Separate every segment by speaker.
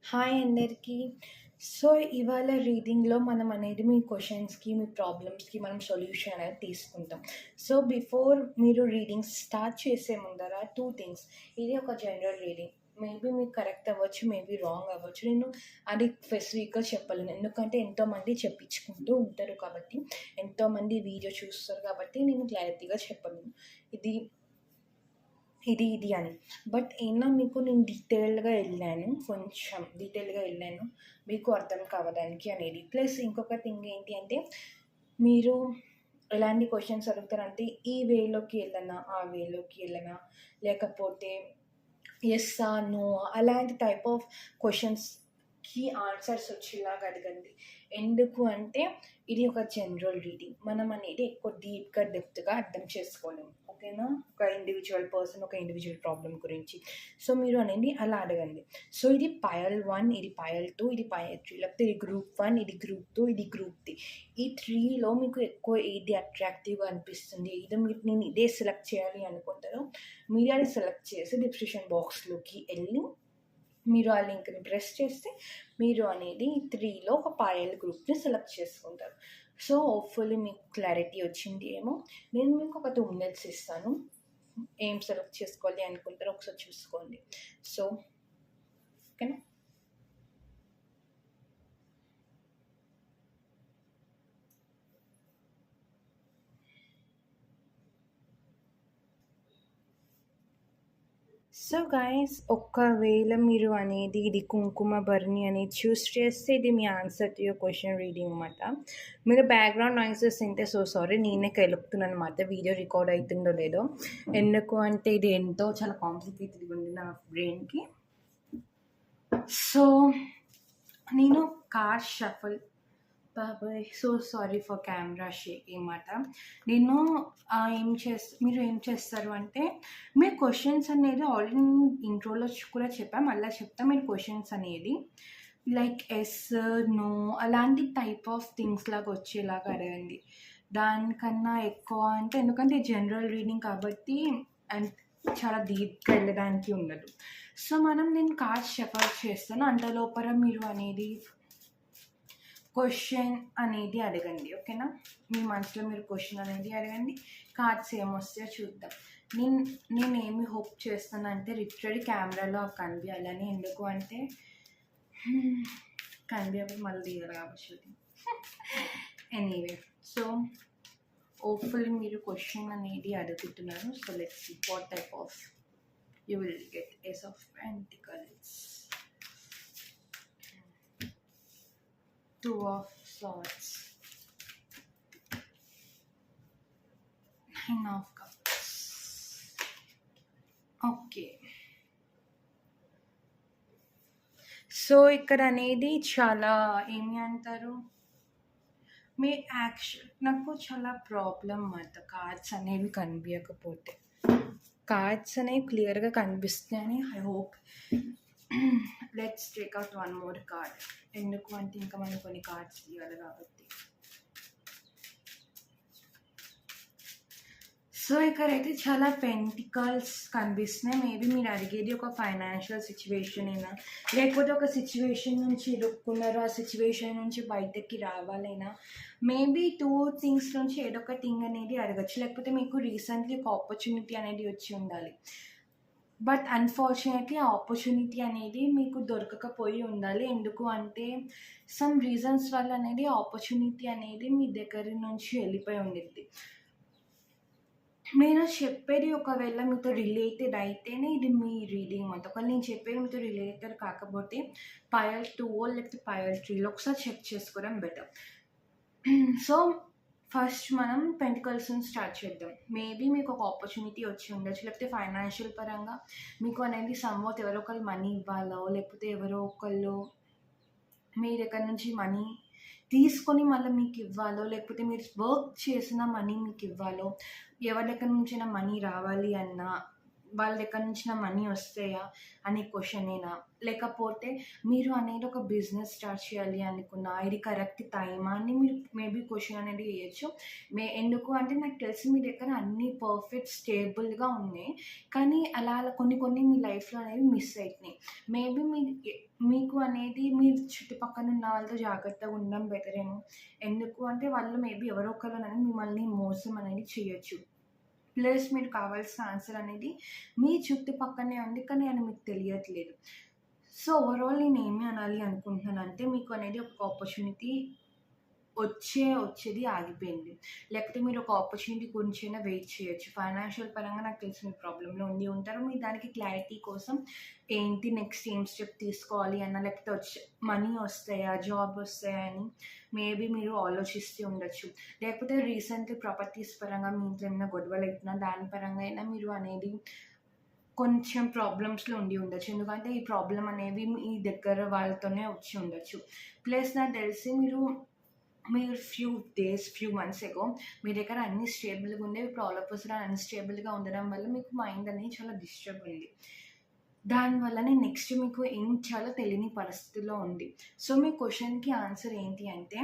Speaker 1: Hi అందరికీ. So, ఇవాళ రీడింగ్‌లో మనం అనేది మీ క్వెషన్స్‌కి, మీ ప్రాబ్లమ్స్‌కి మనం సొల్యూషన్ అనేది తీసుకుంటాం. సో, బిఫోర్ మీరు రీడింగ్ స్టార్ట్ చేసే ముందర 2 థింగ్స్. ఇది ఒక జనరల్ రీడింగ్. మేబీ మీకు కరెక్ట్ అవ్వచ్చు, మేబీ రాంగ్ అవ్వచ్చు. నేను అది స్పెసిఫిక్‌గా చెప్పలేను. ఎందుకంటే ఎంతోమంది చెప్పించుకుంటూ ఉంటారు కాబట్టి, ఎంతోమంది వీడియో చూస్తారు కాబట్టి నేను క్లారిటీగా చెప్పలేను. ఇది ఇది అని. బట్ మీకు నేను కొంచెం డీటెయిల్‌గా వెళ్ళాను. మీకు అర్థం కావడానికి అనేది. ప్లస్ ఇంకొక థింగ్ ఏంటి అంటే, మీరు ఎలాంటి క్వెషన్స్ అడుగుతారంటే, ఈ వేలోకి వెళ్ళనా? ఆ వేలోకి వెళ్ళనా? లేకపోతే యెస్సా? నోఆ? అలాంటి టైప్ ఆఫ్ క్వెషన్స్‌కి ఆన్సర్స్ వచ్చేలాగా అడగండి. ఎందుకు అంటే, ఇది ఒక జనరల్ రీడింగ్. మనం అనేది ఎక్కువ డీప్‌గా, డెప్త్‌గా అర్థం చేసుకోలేము. ఓకేనా? ఒక ఇండివిజువల్ పర్సన్, ఒక ఇండివిజువల్ ప్రాబ్లమ్ గురించి. సో, మీరు అనేది అలా అడగండి. సో, ఇది పయల్ 1, ఇది పయల్ 2, ఇది పయల్ 3. లేకపోతే ఇది గ్రూప్ 1, ఇది గ్రూప్ 2, ఇది గ్రూప్ 3. ఈ 3లో మీకు ఎక్కువ ఏది అట్రాక్టివ్‌గా అనిపిస్తుంది? నేను ఇదే సెలెక్ట్ చేయాలి అనుకుంటారో, మీరు అది సెలెక్ట్ చేసి డిస్క్రిప్షన్ బాక్స్‌లోకి వెళ్ళి మీరు ఆ లింక్‌ని ప్రెస్ చేస్తే మీరు అనేది 3లో ఒక పాయల్ గ్రూప్‌ని సెలెక్ట్ చేసుకుంటారు. సో, హోప్‌ఫుల్లీ మీకు క్లారిటీ వచ్చింది ఏమో. నేను మీకు ఒక 2 మినిట్స్ ఇస్తాను. ఏం సెలెక్ట్ చేసుకోవాలి అనుకుంటారో ఒకసారి చూసుకోండి. సో, ఓకేనా? సో గైస్, ఒకవేళ మీరు అనేది ఇది కుంకుమ భరణి అనేది చూస్ చేస్తే ఇది మీ answer to your question reading అనమాట. మీరు బ్యాక్గ్రౌండ్ నాయిసెస్ తింటే సో సారీ, నేనే కెలుపుతున్నాను అనమాట. వీడియో రికార్డ్ అవుతుందో లేదో. ఎందుకు అంటే ఇది ఎంతో చాలా కాంప్లికేటెడ్గా ఉంది నా బ్రెయిన్కి. సో నేను కార్ షఫల్ బాబాయ్ so sorry for camera shaking మాట. నేను మీరు ఏం చేస్తారు అంటే, మీరు క్వశ్చన్స్ అనేది ఆల్రెడీ ఇంట్రోలో కూడా చెప్పా, మళ్ళీ చెప్తా. మీరు క్వశ్చన్స్ అనేది లైక్ ఎస్, నో అలాంటి టైప్ ఆఫ్ థింగ్స్ లాగా వచ్చేలాగా అడగండి. దానికన్నా ఎక్కువ అంటే, ఎందుకంటే జనరల్ రీడింగ్ కాబట్టి అండ్ చాలా డీప్గా వెళ్ళడానికి ఉండదు. సో నేను కార్డ్స్ షఫల్ చేస్తాను. అంత లోపల మీరు అనేది క్వశ్చన్ అనేది అడగండి. ఓకేనా? మీ మనసులో మీరు క్వశ్చన్ అనేది అడగండి. కార్డ్స్ ఏమొస్తాయో చూద్దాం. నేనేమి హోప్ చేస్తానంటే లిటరల్లీ కెమెరాలో కనిపించాలని. ఎందుకు అంటే కనిపించకపోతే మళ్ళీ తీయాలి కాబట్టి. ఎనీవే, సో హోప్ఫుల్లీ మీరు క్వశ్చన్ అనేది అడుగుతున్నారు. So let's see what type of you will get. Ace of pentacles, 2 of swords, 9 of cups. Okay, so ఇక్కడ అనేది చాలా ఏమి అంటారు, మీ యాక్షన్ నాకు చాలా ప్రాబ్లం అన్నమాట. కార్డ్స్ అనేవి కనిపించకపోతే. కార్డ్స్ అనేవి క్లియర్గా కనిపిస్తాయని I hope. Let's take out 1 more card. ఎందుకు అంటే ఇంకా మనం కొన్ని కార్డ్స్ తీయాలి కాబట్టి. సో ఇక్కడైతే చాలా పెంటికల్స్ కనిపిస్తున్నాయి. మేబీ మీరు అడిగేది ఒక ఫైనాన్షియల్ సిచ్యువేషన్ అయినా, లేకపోతే ఒక సిచ్యువేషన్ నుంచి ఇరుక్కున్నారు, ఆ సిచ్యువేషన్ నుంచి బయటకి రావాలైనా, మేబీ 2 థింగ్స్ నుంచి ఏదో ఒక థింగ్ అనేది అడగచ్చు. లేకపోతే మీకు రీసెంట్లీ ఒక ఆపర్చునిటీ అనేది వచ్చి ఉండాలి. బట్ అన్ఫార్చునేట్లీ ఆ ఆపర్చునిటీ అనేది మీకు దొరకకపోయి ఉండాలి. ఎందుకు అంటే సమ్ రీజన్స్ వల్ల అనేది ఆపర్చునిటీ అనేది మీ దగ్గర నుంచి వెళ్ళిపోయి ఉండిద్ది. నేను చెప్పేది ఒకవేళ మీతో రిలేటెడ్ అయితేనే ఇది మీ రీడింగ్ అంత. ఒకవేళ నేను చెప్పేది మీతో రిలేటెడ్ కాకపోతే పయల్ 2 లేకపోతే పయల్ 3లో ఒకసారి చెక్ చేసుకోవడం బెటర్. సో ఫస్ట్ మనం పెంటికల్స్ స్టార్ట్ చేద్దాం. మేబీ మీకు ఒక ఆపర్చునిటీ వచ్చి ఉండొచ్చు, లేకపోతే ఫైనాన్షియల్ పరంగా మీకు అనేది సమ్వాట్ ఎవరో ఒకళ్ళు మనీ ఇవ్వాలో, లేకపోతే ఎవరో ఒకళ్ళు మీ దగ్గర నుంచి మనీ తీసుకొని మళ్ళీ మీకు ఇవ్వాలో, లేకపోతే మీరు వర్క్ చేసిన మనీ మీకు ఇవ్వాలో, ఎవరి దగ్గర నుంచైనా మనీ రావాలి అన్నా వాళ్ళ దగ్గర నుంచి నా మనీ వస్తాయా అనే క్వశ్చనేనా? లేకపోతే మీరు అనేది ఒక బిజినెస్ స్టార్ట్ చేయాలి అనుకున్నా, ఇది కరెక్ట్ టైమా అని మీరు మేబీ క్వశ్చన్ అనేది వేయొచ్చు. ఎందుకు అంటే నాకు తెలిసి మీ దగ్గర అన్నీ పర్ఫెక్ట్ స్టేబుల్‌గా ఉన్నాయి. కానీ అలా అలా కొన్ని కొన్ని మీ లైఫ్‌లో అనేవి మిస్ అయితున్నాయి. మేబీ మీకు అనేది మీ చుట్టుపక్కన ఉన్న వాళ్ళతో జాగ్రత్తగా ఉండడం బెటరేమో. ఎందుకు అంటే వాళ్ళు మేబీ ఎవరో ఒకళ్ళు అనేది మిమ్మల్ని మోసం అనేది చేయొచ్చు. ప్లస్ మీరు కావాల్సిన ఆన్సర్ అనేది మీ చుట్టుపక్కనే ఉంది. కానీ అది మీకు తెలియట్లేదు. సో, ఓవరాల్ నేనేమి అనాలి అనుకుంటున్నానంటే మీకు అనేది ఒక ఆపర్చునిటీ వచ్చేది ఆగిపోయింది. లేకపోతే మీరు ఒక ఆపర్చునిటీ గురించైనా వెయిట్ చేయొచ్చు. ఫైనాన్షియల్ పరంగా నాకు తెలిసి మీరు ప్రాబ్లమ్‌లో ఉండి ఉంటారు. మీరు దానికి క్లారిటీ కోసం ఏంటి నెక్స్ట్ ఏం స్టెప్ తీసుకోవాలి అన్న, లేకపోతే మనీ వస్తాయా? జాబ్ వస్తాయా? అని మేబీ మీరు ఆలోచిస్తూ ఉండొచ్చు. లేకపోతే రీసెంట్‌లీ ప్రాపర్టీస్ పరంగా మీ ఇంట్లో ఏమైనా గొడవలైతున్నా దాని పరంగా అయినా మీరు అనేది కొంచెం ప్రాబ్లమ్స్‌లో ఉండి ఉండొచ్చు. ఎందుకంటే ఈ ప్రాబ్లమ్ అనేవి మీ దగ్గర వాళ్ళతోనే వచ్చి ఉండొచ్చు. ప్లస్ నాకు తెలిసి మీరు ఫ్యూ మంత్స్ ఎగో మీ దగ్గర అన్నీ స్టేబుల్‌గా ఉండేవి. ఇప్పుడు ఆల్ ఆఫ్ ఎ సడన్ అన్‌స్టేబుల్‌గా ఉండడం వల్ల మీకు మైండ్ అనేది చాలా డిస్టర్బ్ ఉంది. దానివల్లనే నెక్స్ట్ మీకు ఏం చేయాలో తెలియని పరిస్థితిలో ఉంది. సో, మీ క్వెషన్‌కి ఆన్సర్ ఏంటి అంటే,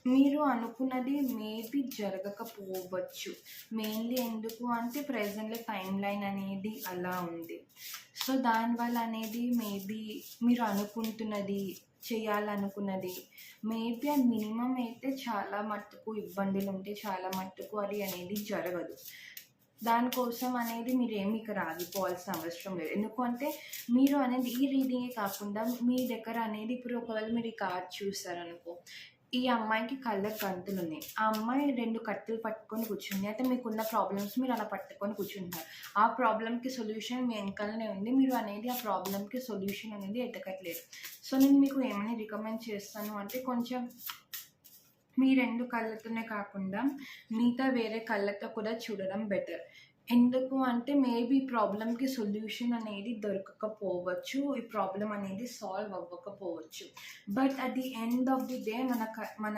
Speaker 1: మీరు అనుకున్నది మేబీ జరగకపోవచ్చు. మెయిన్‌లీ ఎందుకు అంటే ప్రెజెంట్‌లో టైమ్‌లైన్ అనేది అలా ఉంది. సో, దానివల్ల అనేది మేబీ మీరు అనుకుంటున్నది, చేయాలనుకున్నది మేబీ అది మినిమమ్ అయితే చాలా మట్టుకు ఇబ్బందులుంటాయి. చాలా మట్టుకు అది అనేది జరగదు. దానికోసం అనేది మీరేమి ఇక్కడ ఆగిపోవాల్సిన అవసరం లేదు. ఎందుకు అంటే మీరు అనేది ఈ రీడింగే కాకుండా మీ దగ్గర అనేది ఇప్పుడు ఒకవేళ మీరు ఈ కార్డ్ చూసారనుకో, ఈ అమ్మాయికి కళ్ళకి గంతులున్నాయి. ఆ అమ్మాయి 2 కట్టెలు పట్టుకొని కూర్చుంది. అయితే మీకున్న ప్రాబ్లమ్స్ మీరు అలా పట్టుకొని కూర్చుంటున్నారు. ఆ ప్రాబ్లమ్‌కి సొల్యూషన్ మీ వెనకాలనే ఉంది. మీరు అనేది ఆ ప్రాబ్లమ్‌కి సొల్యూషన్ అనేది ఎతకట్లేదు. సో, నేను మీకు ఏమని రికమెండ్ చేస్తాను అంటే కొంచెం మీ 2 కళ్ళతోనే కాకుండా మిగతా వేరే కళ్ళతో కూడా చూడడం బెటర్. ఎందుకు అంటే మేబీ ప్రాబ్లమ్‌కి సొల్యూషన్ అనేది దొరకకపోవచ్చు. ఈ ప్రాబ్లమ్ అనేది సాల్వ్ అవ్వకపోవచ్చు. But at the end of the day మన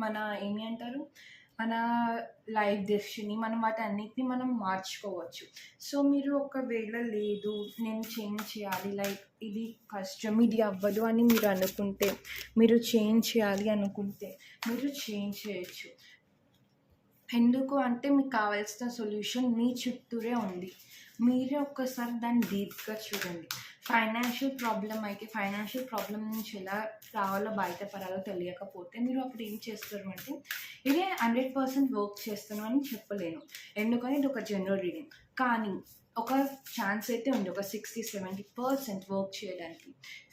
Speaker 1: మన ఏమి అంటారు? మన లైఫ్ డెస్టినీ మనం వాటన్నిటిని మనం మార్చుకోవచ్చు. సో, మీరు ఒకవేళ లేదు నేను చేంజ్ చేయాలి, లైక్ ఇది కష్టం, ఇది అవ్వదు అని మీరు అనుకుంటే, మీరు చేంజ్ చేయాలి అనుకుంటే మీరు చేంజ్ చేయొచ్చు. ఎందుకు అంటే మీకు కావాల్సిన సొల్యూషన్ మీ చుట్టూరే ఉంది. మీరే ఒక్కసారి దాన్ని డీప్‌గా చూడండి. ఫైనాన్షియల్ ప్రాబ్లమ్ నుంచి ఎలా రావాలో, బయటపడాలో తెలియకపోతే మీరు అప్పుడు ఏం చేస్తారు అంటే, ఇదే 100% వర్క్ చేస్తాను అని చెప్పలేను. ఎందుకని ఇది ఒక జనరల్ రీడింగ్. కానీ ఒక ఛాన్స్ అయితే ఉంది. ఒక 60-70% వర్క్ చేయడానికి.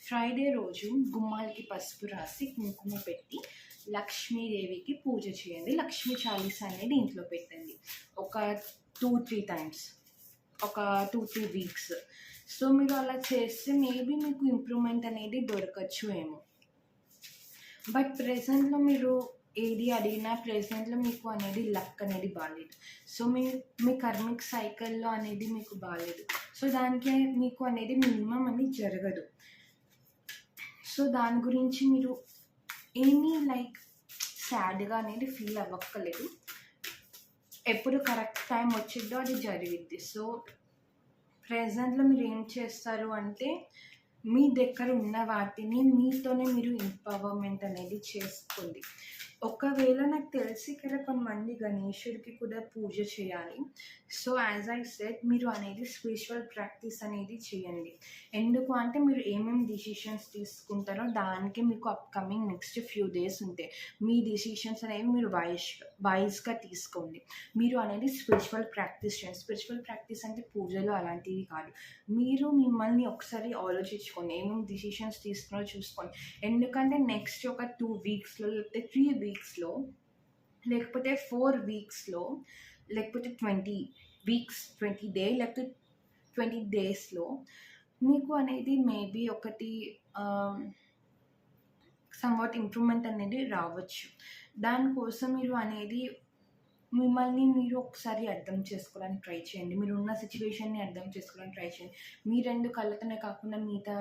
Speaker 1: ఫ్రైడే రోజు గుమ్మాలకి పసుపు రాసి, కుంకుమ పెట్టి లక్ష్మీదేవికి పూజ చేయండి. లక్ష్మీ చాలీసా అనేది ఇంట్లో పెట్టండి. ఒక 2-3 టైమ్స్. ఒక 2-3 వీక్స్. సో, మీరు అలా చేస్తే మేబీ మీకు ఇంప్రూవ్‌మెంట్ అనేది దొరకచ్చు ఏమో. బట్ ప్రెజెంట్‌లో మీరు ఏది అడిగినా ప్రెజెంట్‌లో మీకు అనేది లక్ అనేది బాలేదు. సో, మీ కర్మిక్ సైకిల్‌లో అనేది మీకు బాలేదు. సో, దానికి మీకు అనేది మినిమమ్ అనేది జరగదు. సో, దాని గురించి మీరు ఏమీ లైక్ సాడ్‌గా అనేది ఫీల్ అవ్వక్కర్లేదు. ఎప్పుడు కరెక్ట్ టైం వచ్చిద్దో అది జరిగిద్ది. సో, ప్రెజెంట్‌లో మీరు ఏం చేస్తారు అంటే, మీ దగ్గర ఉన్న వాటిని మీతోనే మీరు ఎంపవర్మెంట్ అనేది చేసుకోండి. ఒకవేళ నాకు తెలిసి ఇక్కడ కొంతమంది గణేశుడికి కూడా పూజ చేయాలి. సో, యాజ్ ఐ సెడ్ మీరు అనేది స్పిరిచువల్ ప్రాక్టీస్ అనేది చేయండి. ఎందుకు అంటే మీరు ఏమేమి డిసిషన్స్ తీసుకుంటారో దానికి మీకు అప్‌కమింగ్ నెక్స్ట్ ఫ్యూ డేస్ ఉంటాయి. మీ డిసిషన్స్ అనేవి మీరు వైస్‌గా తీసుకోండి. మీరు అనేది స్పిరిచువల్ ప్రాక్టీస్ చేయండి. స్పిరిచువల్ ప్రాక్టీస్ అంటే పూజలు అలాంటివి కాదు. మీరు మిమ్మల్ని ఒకసారి ఆలోచించుకోండి. ఏమేమి డిసిషన్స్ తీసుకున్నారో చూసుకోండి. ఎందుకంటే నెక్స్ట్ ఒక 2 వీక్స్‌లో లేకపోతే 3 వీక్స్‌లో లేకపోతే 4 వీక్స్‌లో లేకపోతే 20 వీక్స్, 20 డే లేకపోతే 20 డేస్‌లో మీకు అనేది మేబీ ఒకటి సమ్‌వాట్ ఇంప్రూవ్‌మెంట్ అనేది రావచ్చు. దానికోసం మీరు అనేది మిమ్మల్ని మీరు ఒకసారి అర్థం చేసుకోవడానికి ట్రై చేయండి. మీరున్న సిట్యుయేషన్‌ని అర్థం చేసుకోవడానికి ట్రై చేయండి. మీ 2 కళ్ళతోనే కాకుండా మిగతా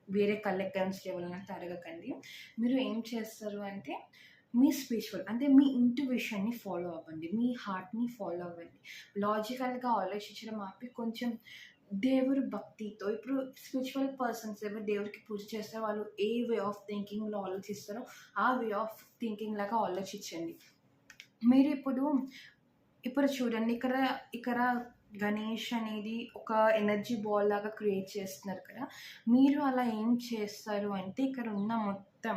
Speaker 1: వేరే కళ్ళెక్కడి నుంచి తేవాలని అడగకండి. మీరు ఏం చేస్తారు అంటే మీ స్పిరిచువల్ అంటే మీ ఇంట్యూషన్ని ఫాలో అవ్వండి, మీ హార్ట్ని ఫాలో అవ్వండి. లాజికల్గా ఆలోచించడం ఆపి కొంచెం దేవుడు భక్తితో, ఇప్పుడు స్పిరిచువల్ పర్సన్స్ ఎవరు దేవుడికి పూజ చేస్తారో వాళ్ళు ఏ వే ఆఫ్ థింకింగ్లో ఆలోచిస్తారో ఆ వే ఆఫ్ థింకింగ్ లాగా ఆలోచించండి. మీరు ఇప్పుడు చూడండి, ఇక్కడ ఇక్కడ గణేష్ అనేది ఒక ఎనర్జీ బాల్ లాగా క్రియేట్ చేస్తున్నారు కదా. మీరు అలా ఏం చేస్తారు అంటే ఇక్కడ ఉన్న మొత్తం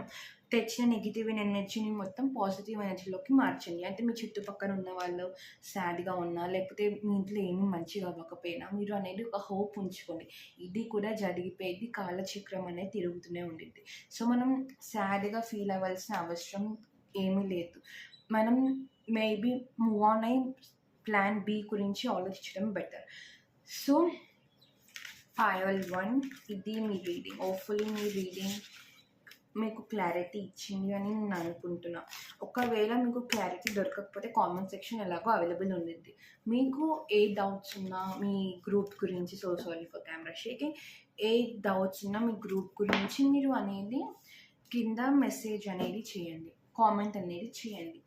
Speaker 1: తెచ్చిన నెగిటివ్ ఎనర్జీని మొత్తం పాజిటివ్ ఎనర్జీలోకి మార్చండి. అంటే మీ చుట్టుపక్కల ఉన్న వాళ్ళు సాడ్గా ఉన్నా, లేకపోతే మీ ఇంట్లో ఏమీ మంచిగా అవ్వకపోయినా మీరు అనేది ఒక హోప్ ఉంచుకోండి, ఇది కూడా జరిగిపోయేది, కాలచక్రం అనేది తిరుగుతూనే ఉండిద్ది. సో మనం సాడ్గా ఫీల్ అవ్వాల్సిన అవసరం ఏమీ లేదు. మనం మేబీ మూవ్ ఆన్ అయి ప్లాన్ బి గురించి ఆలోచించడం బెటర్. సో ఫైల్ 1 ఇది మీ రీడింగ్. హోప్ఫుల్లీ మీ రీడింగ్ మీకు క్లారిటీ ఇచ్చింది అని నేను అనుకుంటున్నా. ఒకవేళ మీకు క్లారిటీ దొరకకపోతే కామెంట్ సెక్షన్ ఎలాగో అవైలబుల్ ఉండిద్ది. మీకు ఏ డౌట్స్ ఉన్నా మీ గ్రూప్ గురించి, so sorry for camera shaking, A doubts ఉన్నా మీ గ్రూప్ గురించి మీరు అనేది కింద మెసేజ్ అనేది చేయండి, కామెంట్ అనేది చేయండి.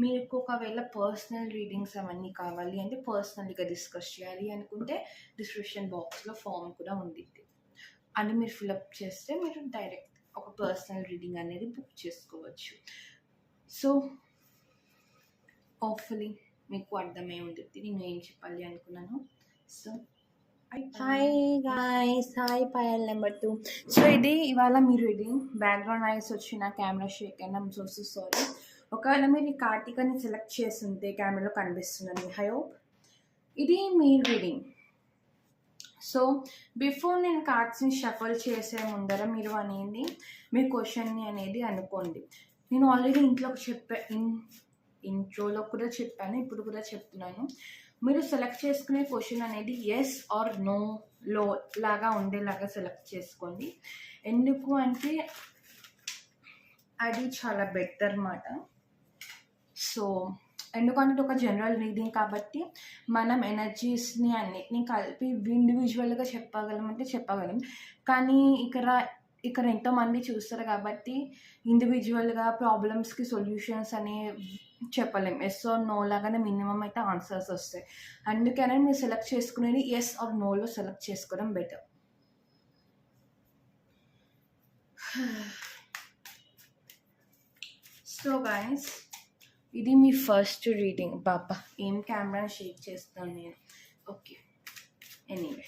Speaker 1: మీకు ఒకవేళ పర్సనల్ రీడింగ్స్ అవన్నీ కావాలి అంటే పర్సనల్గా డిస్కస్ చేయాలి అనుకుంటే డిస్క్రిప్షన్ బాక్స్లో ఫామ్ కూడా ఉండిద్ది, అని మీరు ఫిలప్ చేస్తే మీరు డైరెక్ట్ ఒక పర్సనల్ రీడింగ్ అనేది బుక్ చేసుకోవచ్చు. సో హోప్ఫుల్లీ మీకు అర్థమై ఉంటుంది నేను ఏం చెప్పాలి అనుకున్నాను. So hi guys, hi Payal number 2. So ఇది ఇవాళ మీ రీడింగ్. బ్యాక్గ్రౌండ్ నాయిస్ వచ్చిన కెమెరా షేక్ అయినా సో సారీ. ఒకవేళ మీరు కార్తీకని సెలెక్ట్ చేసి ఉంటే కెమెరాలో కనిపిస్తుందండి. ఐ హోప్ ఇది మీ రీడింగ్. సో బిఫోర్ నేను కార్డ్స్ని షఫల్ చేసే ముందర మీరు అనేది మీ క్వశ్చన్ని అనేది అనుకోండి. నేను ఆల్రెడీ ఇంట్రోలో కూడా చెప్పాను, ఇప్పుడు కూడా చెప్తున్నాను. మీరు సెలెక్ట్ చేసుకునే క్వశ్చన్ అనేది ఎస్ ఆర్ నోలో లాగా ఉండేలాగా సెలెక్ట్ చేసుకోండి. ఎందుకు అంటే అది చాలా బెటర్ అన్నమాట. సో ఎందుకంటే ఒక జనరల్ రీడింగ్ కాబట్టి మనం ఎనర్జీస్ని అన్నిటిని కలిపి ఇండివిజువల్గా చెప్పగలం. కానీ ఇక్కడ ఎంతోమంది చూస్తారు కాబట్టి ఇండివిజువల్గా ప్రాబ్లమ్స్కి సొల్యూషన్స్ అనే చెప్పలేం. ఎస్ ఆర్ నో లాగానే మినిమం అయితే ఆన్సర్స్ వస్తాయి. అందుకనే మీరు సెలెక్ట్ చేసుకునేది ఎస్ ఆర్ నోలో సెలెక్ట్ చేసుకోవడం బెటర్. సో గైస్ ఇది మీ ఫస్ట్ రీడింగ్. బాబా ఏం కెమెరాని షేక్ చేస్తాను నేను. Okay, anyway.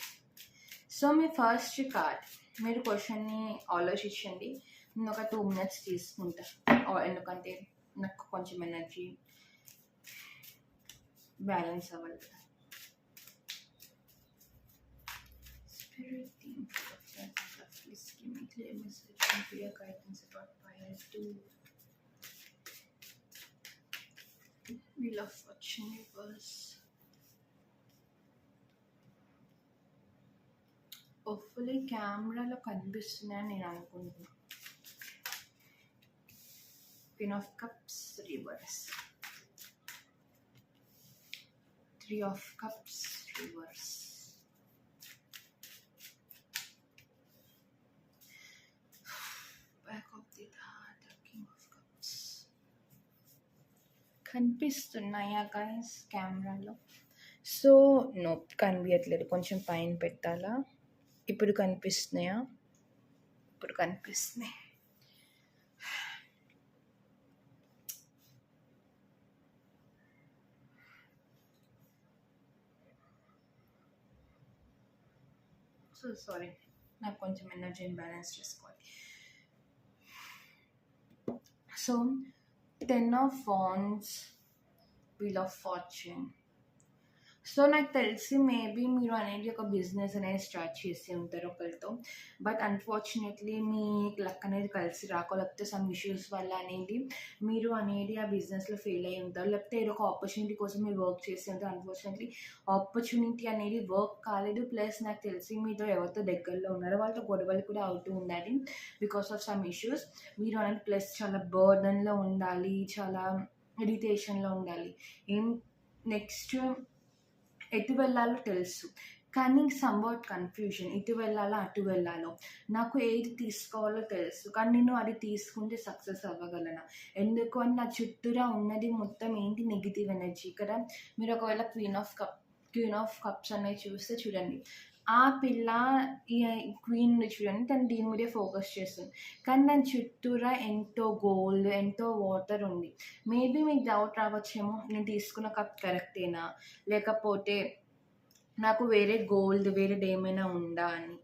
Speaker 1: సో మీ ఫస్ట్ కార్డ్, మీరు క్వశ్చన్ని ఆలోచించండి. నేను ఒక 2 minutes తీసుకుంటా, ఎందుకంటే నాకు కొంచెం ఎనర్జీ బ్యాలెన్స్ అవ్వాలి కదా. Spirit team, please give me clear message and clear guidance about fire 2. Wheel of Fortune reverse. Hopefully కెమెరాలో కనిపిస్తున్నాయని నేను అనుకుంటున్నాను. Queen of Cups reverse. 3 of Cups reverse. Back of the heart, King of Cups. కనిపిస్తున్నాయా guys కెమెరాలో? So no, కనిపించట్లేదు. కొంచెం పైన పెట్టాలా. ఇప్పుడు కనిపిస్తున్నాయా? ఇప్పుడు కనిపిస్తున్నాయి. సో సారీ, నాకు కొంచెం ఎనర్జీని బ్యాలెన్స్ చేసుకోవాలి. So 10 of Wands, Wheel of Fortune. So నాకు తెలిసి మేబీ మీరు అనేది ఒక బిజినెస్ అనేది స్టార్ట్ చేసి ఉంటారు ఒకరితో. బట్ అన్ఫార్చునేట్లీ మీ లక్ అనేది కలిసి రాకో, లేకపోతే సమ్ ఇష్యూస్ వల్ల అనేది మీరు అనేది ఆ బిజినెస్లో ఫెయిల్ అయ్యి ఉంటారు. లేకపోతే ఏదో ఒక ఆపర్చునిటీ కోసం మీరు వర్క్ చేసి ఉంటారు. అన్ఫార్చునేట్లీ ఆపర్చునిటీ అనేది వర్క్ కాలేదు. ప్లస్ నాకు తెలిసి మీతో ఎవరితో దగ్గరలో ఉన్నారో వాళ్ళతో గొడవలు కూడా అవుతూ ఉండాలి బికాస్ ఆఫ్ సమ్ ఇష్యూస్. మీరు అనేది ప్లస్ చాలా బర్డన్లో ఉండాలి, చాలా ఇరిటేషన్లో ఉండాలి. నెక్స్ట్ ఎటు వెళ్ళాలో తెలుసు, కానీ సంవాట్ కన్‌ఫ్యూజన్. ఇటు వెళ్ళాలా? అటు వెళ్ళాలో? నాకు ఏది తీసుకోవాలో తెలుసు. కానీ నేను అది తీసుకుంటే సక్సెస్ అవ్వగలనా? ఎందుకు అని నా చుట్టూరా ఉన్నది మొత్తం ఏంటి నెగెటివ్ ఎనర్జీ. ఇక్కడ మీరు ఒకవేళ క్వీన్ ఆఫ్ కప్స్ అనేది చూస్తే చూడండి. ఆ పిల్ల ఈ క్వీన్‌ని చూడండి తను దీని మీదే ఫోకస్ చేస్తుంది. కానీ దాని చుట్టూరా ఎంతో గోల్డ్, ఎంతో వాటర్ ఉంది. మేబీ మీకు డౌట్ రావచ్చేమో నేను తీసుకున్న కప్ కరెక్టేనా? లేకపోతే నాకు వేరే గోల్డ్ వేరేదేమైనా ఉందా అని.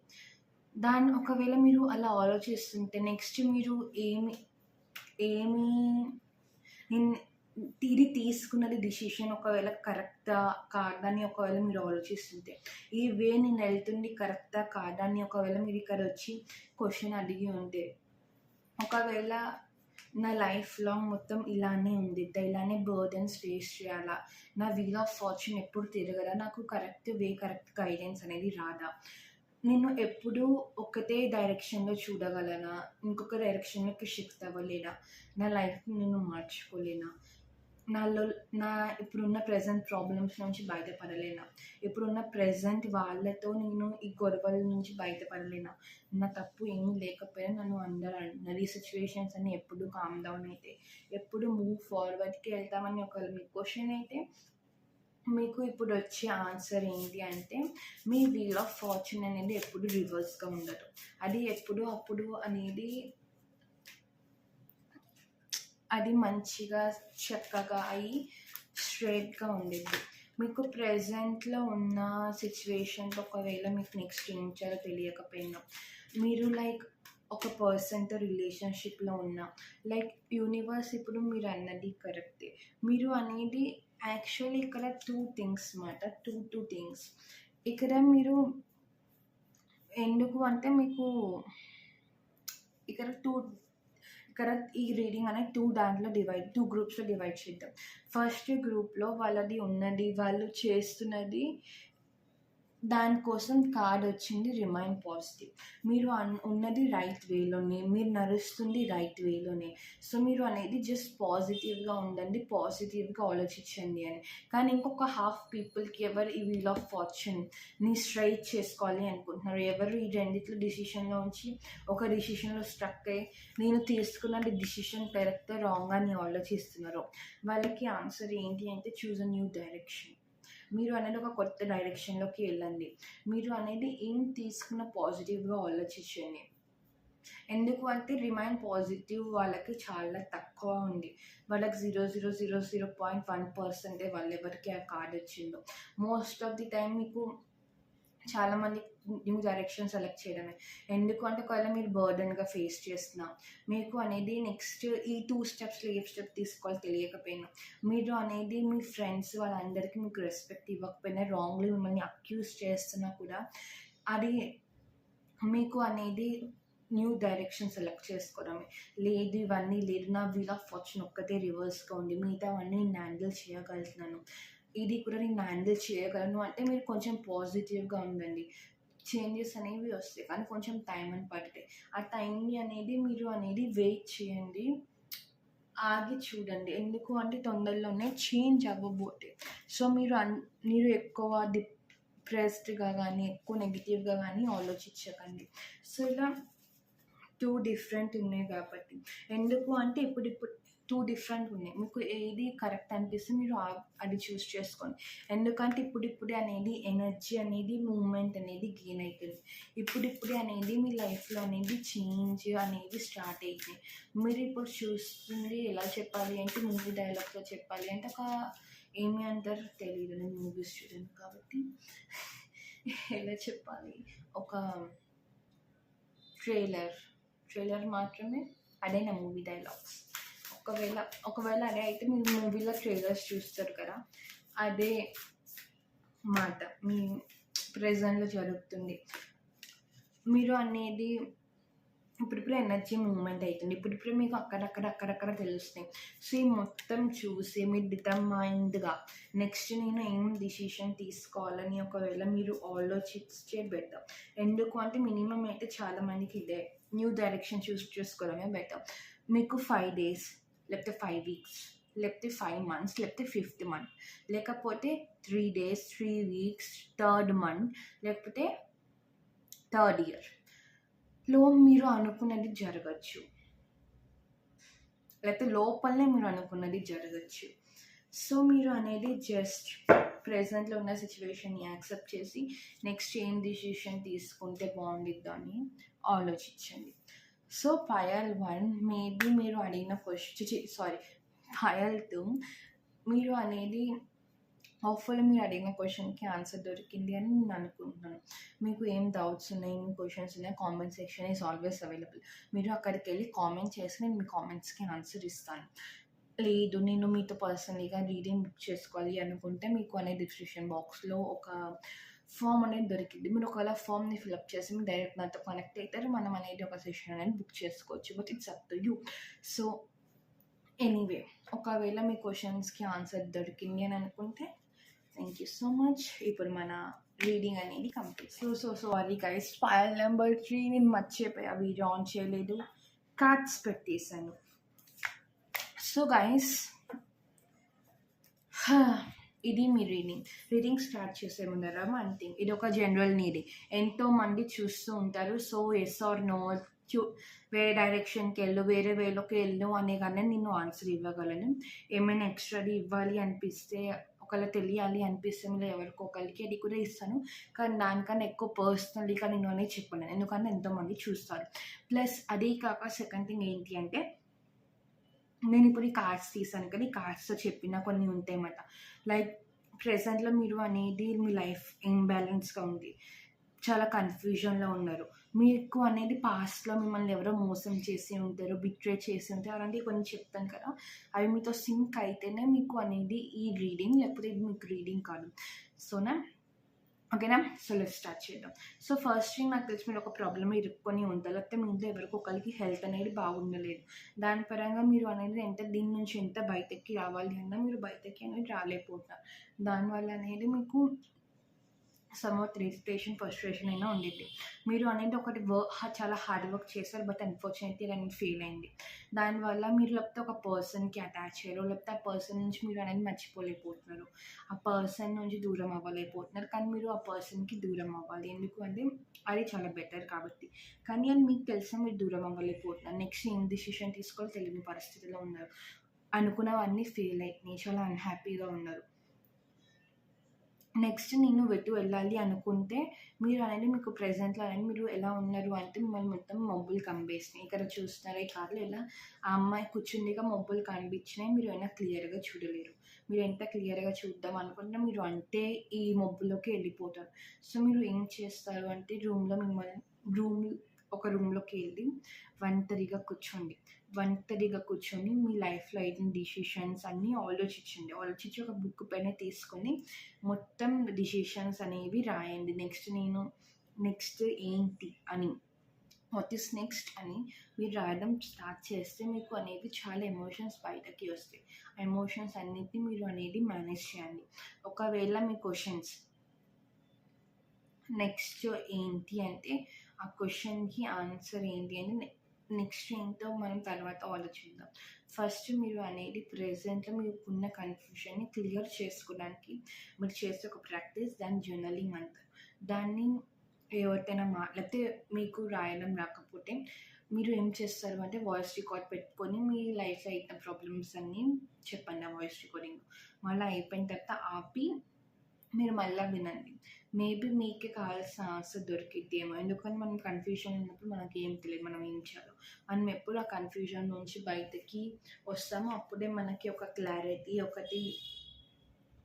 Speaker 1: దాన్ని ఒకవేళ మీరు అలా ఆలోచిస్తుంటే నెక్స్ట్ మీరు ఏమి ఏమి నేను ఇది తీసుకున్నది డిసిషన్ ఒకవేళ కరెక్టా కాదా అని ఒకవేళ మీరు ఆలోచిస్తుంటే, ఈ వే నేను వెళ్తుంది కరెక్టా కాదా అని ఒకవేళ మీరు ఇక్కడ వచ్చి క్వశ్చన్ అడిగి ఉంటే, ఒకవేళ నా లైఫ్ లాంగ్ మొత్తం ఇలానే ఉండిద్దా? ఇలానే బర్డెన్స్ ఫేస్ చేయాలా? నా వీల్ ఆఫ్ ఫార్చ్యూన్ ఎప్పుడు తిరగదా? నాకు కరెక్ట్ వే, కరెక్ట్ గైడెన్స్ అనేది రాదా? నేను ఎప్పుడూ ఒకటే డైరెక్షన్‌లో చూడగలనా? ఇంకొక డైరెక్షన్‌లోకి షిఫ్ట్ అవ్వలేనా? నా లైఫ్‌ని నేను మార్చుకోలేనా? నాలో నా ఇప్పుడున్న ప్రెజెంట్ ప్రాబ్లమ్స్ నుంచి బయటపడలేనా? ఇప్పుడున్న ప్రెజెంట్ వాళ్ళతో నేను ఈ గొడవల నుంచి బయటపడలేనా? నా తప్పు ఏమీ లేకపోయినా నన్ను అందరూ అంటున్నారు. ఈ సిట్యుయేషన్స్ అన్నీ ఎప్పుడు కామ్ డౌన్ అయితే, ఎప్పుడు మూవ్ ఫార్వర్డ్‌కి వెళ్తామని ఒకవేళ మీకు క్వెషన్ అయితే, మీకు ఇప్పుడు వచ్చే ఆన్సర్ ఏంటి అంటే, మీ వీల్ ఆఫ్ ఫార్చ్యూన్ అనేది ఎప్పుడు రివర్స్‌గా ఉండదు. అది ఎప్పుడు అప్పుడు అనేది అది మంచిగా చక్కగా అయ్యి స్ట్రెయిట్‌గా ఉండిద్ది. మీకు ప్రెజెంట్‌లో ఉన్న సిట్యుయేషన్‌లో ఒకవేళ మీకు నెక్స్ట్ ఏం చేయాలో తెలియకపోయినా, మీరు లైక్ ఒక పర్సన్‌తో రిలేషన్‌షిప్‌లో ఉన్నా, లైక్ యూనివర్స్ ఇప్పుడు మీరు అన్నది కరెక్టే. మీరు అనేది యాక్చువల్లీ ఇక్కడ 2 థింగ్స్ మాట. 2 థింగ్స్. ఇక్కడ మీరు ఎందుకు అంటే మీకు ఇక్కడ 2 ఇక్కడ ఈ రీడింగ్ అనేది 2 గ్రూప్స్‌లో డివైడ్ చేద్దాం. ఫస్ట్ గ్రూప్‌లో వాళ్ళది ఉన్నది, వాళ్ళు చేస్తున్నది దానికోసం కార్డ్ వచ్చింది రిమైన్ పాజిటివ్. మీరు ఉన్నది రైట్ వేలోనే, మీరు నడుస్తుంది రైట్ వేలోనే. సో మీరు అనేది జస్ట్ పాజిటివ్‌గా ఉండండి, పాజిటివ్‌గా ఆలోచించండి అని. కానీ ఇంకొక హాఫ్ పీపుల్‌కి ఎవరు ఈ వీల్ ఆఫ్ ఫార్చ్యూన్‌ని స్ట్రెయిట్ చేసుకోవాలి అనుకుంటున్నారు. ఎవరు ఈ రెండిట్లో డిసిషన్‌లో ఉంచి ఒక డిసిషన్‌లో స్ట్రక్ అయ్యి నేను తీసుకున్నది డిసిషన్ కరెక్టా రాంగా అని ఆలోచిస్తున్నారు. వాళ్ళకి ఆన్సర్ ఏంటి అంటే చూజ్ అ న్యూ డైరెక్షన్. మీరు అనేది ఒక కొత్త డైరెక్షన్‌లోకి వెళ్ళండి. మీరు అనేది ఏం తీసుకున్న పాజిటివ్‌గా ఆలోచించండి. ఎందుకు అంటే రిమైన్ పాజిటివ్ వాళ్ళకి చాలా తక్కువ ఉంది. వాళ్ళకి 0.1% వాళ్ళెవరికి ఆ కార్డ్ వచ్చిందో. మోస్ట్ ఆఫ్ ది టైమ్ మీకు చాలామంది న్యూ డైరెక్షన్ సెలెక్ట్ చేయడమే. ఎందుకు అంటే ఒకవేళ మీరు బర్డెన్‌గా ఫేస్ చేస్తున్నా, మీకు అనేది నెక్స్ట్ ఈ 2 స్టెప్స్‌లో ఏ స్టెప్ తీసుకోవాలో తెలియకపోయినా, మీరు అనేది మీ ఫ్రెండ్స్ వాళ్ళందరికీ మీకు రెస్పెక్ట్ ఇవ్వకపోయినా, రాంగ్‌లీ మిమ్మల్ని అక్యూజ్ చేస్తున్నా కూడా, అది మీకు అనేది న్యూ డైరెక్షన్ సెలెక్ట్ చేసుకోవడమే. లేదు ఇవన్నీ లేదు, నా వీల్ ఆఫ్ ఫార్చ్యూన్ ఒక్కటే రివర్స్‌గా ఉంది. మిగతావన్నీ నేను హ్యాండిల్ చేయగలుగుతున్నాను. ఇది కూడా నేను హ్యాండిల్ చేయగలను అంటే మీరు కొంచెం పాజిటివ్‌గా ఉండండి. చేంజెస్ అనేవి వస్తాయి. కానీ కొంచెం టైం అని పడతాయి. ఆ టైంని అనేది మీరు అనేది వెయిట్ చేయండి. ఆగి చూడండి. ఎందుకు అంటే తొందరలోనే చేంజ్ అవ్వబోతాయి. సో మీరు ఎక్కువ డిప్రెస్డ్‌గా గానీ, ఎక్కువ నెగెటివ్‌గా గానీ ఆలోచించకండి. సో ఇలా 2 డిఫరెంట్ ఉన్నాయి కాబట్టి. ఎందుకు అంటే ఇప్పుడిప్పుడు 2 డిఫరెంట్ ఉన్నాయి. మీకు ఏది కరెక్ట్ అనిపిస్తే మీరు అది చూస్ చేసుకోండి. ఎందుకంటే ఇప్పుడిప్పుడే అనేది ఎనర్జీ అనేది మూవ్‌మెంట్ అనేది గెయిన్ అయితుంది. ఇప్పుడిప్పుడే అనేది మీ లైఫ్‌లో అనేది చేంజ్ అనేది స్టార్ట్ అయితుంది. మీరు ఇప్పుడు చూస్తుంది ఎలా చెప్పాలి అంటే మూవీ డైలాగ్స్‌లో చెప్పాలి అంటే ఏమి అంటారో తెలీదు. నేను మూవీస్ చూడను కాబట్టి ఎలా చెప్పాలి? ఒక ట్రైలర్ మాత్రమే అదే నా మూవీ డైలాగ్స్. ఒకవేళ అదే అయితే మీరు మూవీలో ట్రైలర్స్ చూస్తారు కదా, అదే మాట మీ ప్రెజెంట్‌లో జరుగుతుంది. మీరు అనేది ఇప్పుడిప్పుడే ఎనర్జీ మూవ్‌మెంట్ అవుతుంది. ఇప్పుడిప్పుడే మీకు అక్కడక్కడ తెలుస్తాయి. సో ఈ మొత్తం చూసి మీరు డిటర్మైన్డ్‌గా నెక్స్ట్ నేను ఏం డిసిషన్ తీసుకోవాలని ఒకవేళ మీరు ఆలోచిస్తే బెటర్. ఎందుకు అంటే మినిమమ్ అయితే చాలామందికి ఇదే న్యూ డైరెక్షన్ చూస్ చేసుకోవడమే బెటర్. మీకు 5 days లేకపోతే 5 weeks లేకపోతే 5 months, లేకపోతే 5th month, లేకపోతే 3 days, 3 weeks, 3rd month, లేకపోతే 3rd yearలో మీరు అనుకున్నది జరగచ్చు, లేకపోతే లోపలనే మీరు అనుకున్నది జరగచ్చు. సో మీరు అనేది జస్ట్ ప్రెజెంట్లో ఉన్న సిచ్యువేషన్ని యాక్సెప్ట్ చేసి నెక్స్ట్ ఏం డిసిషన్ తీసుకుంటే బాగుండిద్దో అని ఆలోచించండి. సో పయల్ 1 మేబీ మీరు అడిగిన పయల్ 2 మీరు అనేది హోప్ఫుల్లీ మీరు అడిగిన క్వశ్చన్కి ఆన్సర్ దొరికింది అని నేను అనుకుంటున్నాను. మీకు ఏం డౌట్స్ ఉన్నాయి, ఏం క్వశ్చన్స్ ఉన్నాయి, comment section is always available. మీరు అక్కడికి వెళ్ళి కామెంట్ చేసి నేను మీ కామెంట్స్కి ఆన్సర్ ఇస్తాను. లేదు నేను మీతో పర్సనలీగా రీడింగ్ బుక్ చేసుకోవాలి అనుకుంటే మీకు అనేది డిస్క్రిప్షన్ బాక్స్లో ఒక ఫామ్ అనేది దొరికింది. మీరు ఒకవేళ ఫామ్ని ఫిల్అప్ చేసి మీరు డైరెక్ట్ నాతో కనెక్ట్ అవుతారు, మనం అనేది ఒక సెషన్ అనేది బుక్ చేసుకోవచ్చు. But it's up to you. So anyway, ఒకవేళ మీ క్వశ్చన్స్కి ఆన్సర్ దొరికింది అని అనుకుంటే థ్యాంక్ యూ సో మచ్. ఇప్పుడు మన రీడింగ్ అనేది complete. So sorry guys, file number 3 నేను మర్చిపోయా, వీడియో ఆన్ చేయలేదు, కార్డ్స్ పెట్టేశాను. సో గైస్, ఇది మీ రీడింగ్ స్టార్ట్ చేసే ముందర వన్ థింగ్, ఇది ఒక జనరల్ నీడ్. ఎంతోమంది చూస్తూ ఉంటారు, సో ఎస్ ఆర్ నో, వేరే డైరెక్షన్కి వెళ్ళు, వేరే వేలోకి వెళ్ళు అనే కానీ నేను ఆన్సర్ ఇవ్వగలను. ఏమైనా ఎక్స్ట్రాది ఇవ్వాలి అనిపిస్తే, ఒకవేళ తెలియాలి అనిపిస్తే మీరు ఎవరికో ఒకరికి అది కూడా ఇస్తాను. కానీ దానికన్నా ఎక్కువ పర్సనల్గా నేను అనేది చెప్పలేను, ఎందుకంటే ఎంతోమంది చూస్తారు. ప్లస్ అదే కాక సెకండ్ థింగ్ ఏంటి అంటే, నేను ఇప్పుడు ఈ కార్డ్స్ తీసాను కదా, ఈ కార్డ్స్తో చెప్పిన కొన్ని ఉంటాయన్నమాట. లైక్ ప్రెజెంట్లో మీరు అనేది మీ లైఫ్ ఇంబ్యాలెన్స్గా ఉంది, చాలా కన్ఫ్యూజన్లో ఉన్నారు. మీకు అనేది పాస్ట్లో మిమ్మల్ని ఎవరో మోసం చేసి ఉంటారు, బిట్రే చేసి ఉంటారు, అలాంటివి కొన్ని చెప్తాను కదా, అవి మీతో సింక్ అయితేనే మీకు అనేది ఈ రీడింగ్, లేకపోతే ఇది మీకు రీడింగ్ కాదు. సోనా ఓకేనా? సో లెట్స్ స్టార్ట్ చేద్దాం. సో ఫస్ట్ థింగ్, నాకు తెలిసి మీరు ఒక ప్రాబ్లమ్ ఇరుక్కొని ఉంటారు, లేకపోతే మీ ఇంట్లో ఎవరికి ఒకరికి హెల్త్ అనేది బాగుండలేదు. దాని పరంగా మీరు అనేది దీని నుంచి ఎంత బయటకి రావాలి అన్నా మీరు బయటకి అనేది రాలేకపోతున్నారు. దానివల్ల అనేది మీకు సమ్వాట్ ఇరిటేషన్, ఫ్రస్ట్రేషన్ అయినా ఉండిద్ది. మీరు అనేది ఒకటి చాలా హార్డ్ వర్క్ చేస్తారు, బట్ అన్ఫార్చునేట్లీ అనేది ఫెయిల్ అయింది. దానివల్ల మీరు లేకపోతే ఒక పర్సన్కి అటాచ్ అయ్యారు, లేకపోతే ఆ పర్సన్ నుంచి మీరు అనేది మర్చిపోలేకపోతున్నారు, ఆ పర్సన్ నుంచి దూరం అవ్వలేకపోతున్నారు. కానీ మీరు ఆ పర్సన్కి దూరం అవ్వాలి, ఎందుకు అంటే అది చాలా బెటర్ కాబట్టి. కానీ అని మీకు తెలిసిన మీరు దూరం అవ్వలేకపోతున్నారు. నెక్స్ట్ ఏం డిసిషన్ తీసుకోవాలి తెలియని పరిస్థితిలో ఉన్నారు, అనుకున్నవన్నీ ఫెయిల్ అయినాయి, చాలా అన్హ్యాపీగా ఉన్నారు. నెక్స్ట్ నేను వెటు వెళ్ళాలి అనుకుంటే మీరు అనేది మీకు ప్రెజెంట్లో అనేది మీరు ఎలా ఉన్నారు అంటే, మిమ్మల్ని మొత్తం మబ్బులు కనిపిస్తున్నాయి. ఇక్కడ చూస్తున్నారా ఈ కార్లో ఎలా ఆ అమ్మాయి కూర్చుందిగా, మబ్బులు కనిపించినాయి, మీరు అయినా క్లియర్గా చూడలేరు. మీరు ఎంత క్లియర్గా చూద్దాం అనుకుంటే మీరు అంటే ఈ మబ్బులోకి వెళ్ళిపోతారు. సో మీరు ఏం చేస్తారు అంటే, ఒక రూమ్లోకి వెళ్ళి ఒంటరిగా కూర్చొని మీ లైఫ్లో అయిన డిసిషన్స్ అన్నీ ఆలోచించి ఒక బుక్ పైన తీసుకొని మొత్తం డిసిషన్స్ అనేవి రాయండి. నెక్స్ట్ ఏంటి అని, వాట్ ఈస్ నెక్స్ట్ అని మీరు రాయడం స్టార్ట్ చేస్తే మీకు అనేది చాలా ఎమోషన్స్ బయటకి వస్తాయి. ఆ ఎమోషన్స్ అన్నిటిని మీరు అనేది మేనేజ్ చేయండి. ఒకవేళ మీ క్వశ్చన్స్ నెక్స్ట్ ఏంటి అంటే, ఆ క్వశ్చన్కి ఆన్సర్ ఏంటి అని నెక్స్ట్ ఏంటో మనం తర్వాత ఆలోచిద్దాం. ఫస్ట్ మీరు అనేది ప్రెజెంట్లో మీకున్న కన్ఫ్యూజన్ని క్లియర్ చేసుకోవడానికి మీరు చేసే ఒక ప్రాక్టీస్, దాన్ని జర్నలింగ్ అంటారు. దాన్ని ఎవరికైనా లేకపోతే మీకు రాయడం రాకపోతే మీరు ఏం చేస్తారు అంటే, వాయిస్ రికార్డ్ పెట్టుకొని మీ లైఫ్లో అయిన ప్రాబ్లమ్స్ అన్నీ చెప్పండి ఆ వాయిస్ రికార్డింగ్. మళ్ళీ అయిపోయిన తర్వాత ఆపి మీరు మళ్ళీ వినండి. మేబీ మీకే కావాల్సిన ఆన్సర్ దొరికిద్దేమో, ఎందుకంటే మనం కన్ఫ్యూజన్ ఉన్నప్పుడు మనకి ఏం తెలియదు మనం ఏం చేయాలో. మనం ఎప్పుడు ఆ కన్ఫ్యూజన్ నుంచి బయటకి వస్తామో అప్పుడే మనకి ఒక క్లారిటీ ఒకటి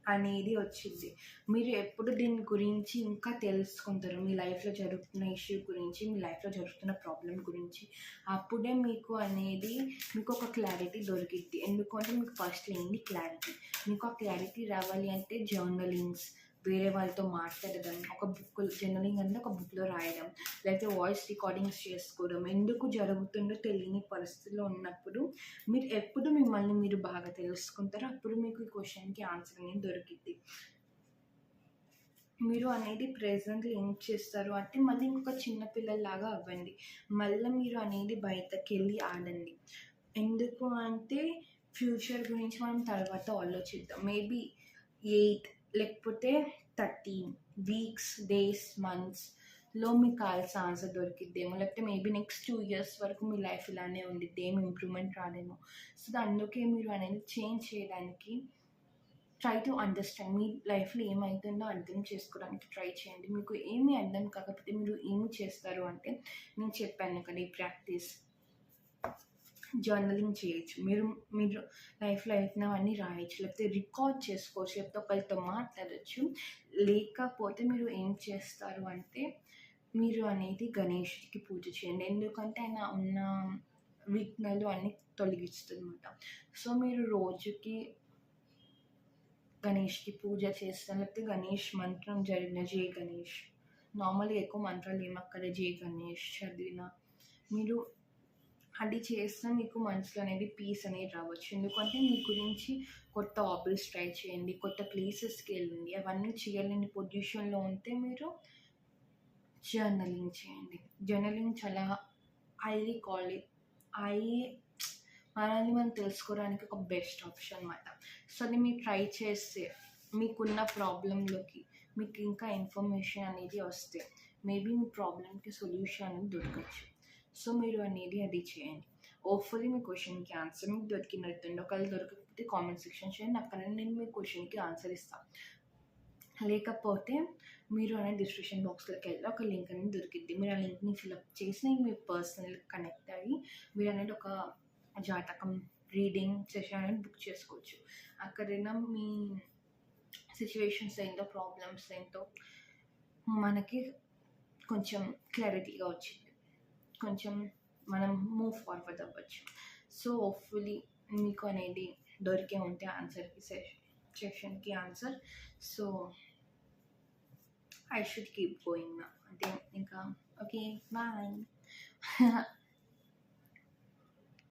Speaker 1: అనేది వచ్చింది. మీరు ఎప్పుడు దీని గురించి ఇంకా తెలుసుకుంటారు, మీ లైఫ్లో జరుగుతున్న ఇష్యూ గురించి, మీ లైఫ్లో జరుగుతున్న ప్రాబ్లం గురించి, అప్పుడే మీకు ఒక క్లారిటీ దొరికిద్ది. ఎందుకంటే మీకు ఫస్ట్ లేని క్లారిటీ. మీకు ఆ క్లారిటీ రావాలి అంటే జర్నలింగ్స్, వేరే వాళ్ళతో మాట్లాడడం, జర్నలింగ్ అంటే ఒక బుక్లో రాయడం, లేకపోతే వాయిస్ రికార్డింగ్స్ చేసుకోవడం. ఎందుకు జరుగుతుందో తెలియని పరిస్థితిలో ఉన్నప్పుడు మీరు ఎప్పుడు మిమ్మల్ని మీరు బాగా తెలుసుకుంటారో అప్పుడు మీకు ఈ క్వశ్చన్కి ఆన్సర్ అనేది దొరికిద్ది. మీరు అనేది ప్రెజెంట్లో ఏం చేస్తారు అంటే, మళ్ళీ ఇంకొక చిన్నపిల్లలాగా అవ్వండి. మళ్ళీ మీరు అనేది బయటకు వెళ్ళి ఆడండి. ఎందుకు అంటే ఫ్యూచర్ గురించి మనం తర్వాత ఆలోచిద్దాం. మేబీ 8 లేకపోతే 13 వీక్స్, డేస్, మంత్స్‌లో మీకు కావాల్సిన ఆన్సర్ దొరికిద్దేమో. లేకపోతే మేబీ నెక్స్ట్ 2 ఇయర్స్ వరకు మీ లైఫ్ ఇలానే ఉండిద్ది. ఏమి ఇంప్రూవ్‌మెంట్ రాదేమో. సో, అందుకే మీరు అనేది చేంజ్ చేయడానికి ట్రై టు అండర్‌స్టాండ్. మీ లైఫ్‌లో ఏమైతుందో అర్థం చేసుకోవడానికి ట్రై చేయండి. మీకు ఏమి అర్థం కాకపోతే మీరు ఏమి చేస్తారు అంటే, నేను చెప్పాను కదా! ఈ ప్రాక్టీస్. జర్నలింగ్ చేయొచ్చు. మీరు లైఫ్‌లో అయినవన్నీ రాయొచ్చు. లేకపోతే రికార్డ్ చేసుకోవచ్చు. లేకపోతే ఒకళ్ళతో మాట్లాడొచ్చు. లేకపోతే మీరు ఏం చేస్తారు అంటే, మీరు అనేది గణేషుడికి పూజ చేయండి. ఎందుకంటే ఆయన ఉన్న విఘ్నాలు అన్నీ తొలగిస్తుందన్నమాట. సో, మీరు రోజుకి గణేష్‌కి పూజ చేస్తాను. లేకపోతే గణేష్ మంత్రం చదివిన జై గణేష్. నార్మల్‌గా ఎక్కువ మంత్రాలు ఏమక్కర్లే. జై గణేష్ చదివిన మీరు అది చేస్తే మీకు మనసులో అనేది పీస్ అనేది రావచ్చు. ఎందుకంటే మీ గురించి కొత్త హాబీస్ ట్రై చేయండి. కొత్త ప్లేసెస్‌కి వెళ్ళండి. అవన్నీ చేయలేని పొజిషన్‌లో ఉంటే మీరు జర్నలింగ్ చేయండి. జర్నలింగ్ చాలా హైలీ క్వాలిటీ హై మనల్ని మనం తెలుసుకోవడానికి ఒక బెస్ట్ ఆప్షన్ అనమాట. సో, అది మీరు ట్రై చేస్తే మీకున్న ప్రాబ్లంలోకి మీకు ఇంకా ఇన్ఫర్మేషన్ అనేది వస్తే మేబీ మీ ప్రాబ్లమ్‌కి సొల్యూషన్ అనేది దొరకచ్చు. సో, మీరు అనేది అది చేయండి. హోప్‌ఫుల్లీ మీ క్వెషన్‌కి ఆన్సర్ మీకు దొరికినట్టుంది. ఒకవేళ దొరకకపోతే కామెంట్ సెక్షన్ చేయండి. అక్కడ నేను మీ క్వెషన్‌కి ఆన్సర్ ఇస్తాను. లేకపోతే మీరు అనేది డిస్క్రిప్షన్ బాక్స్‌లోకి వెళ్ళి ఒక లింక్ అనేది దొరికిద్ది. మీరు ఆ లింక్‌ని ఫిలప్ చేసి మీ పర్సనల్ కనెక్ట్ అయ్యి మీరు అనేది ఒక జాతకం రీడింగ్ సెషన్ అనేది బుక్ చేసుకోవచ్చు. అక్కడైనా మీ సిట్యుయేషన్స్ ఏంటో, ప్రాబ్లమ్స్ ఏంటో మనకి కొంచెం క్లారిటీగా వచ్చింది. కొంచెం మనం మూవ్ ఫార్వర్డ్ అవ్వచ్చు. సో, హోప్‌ఫుల్లీ మీకు అనేది దొరికే ఉంటే ఆన్సర్‌కి సెషన్‌కి answer. So, I should keep going now. I think, okay, bye.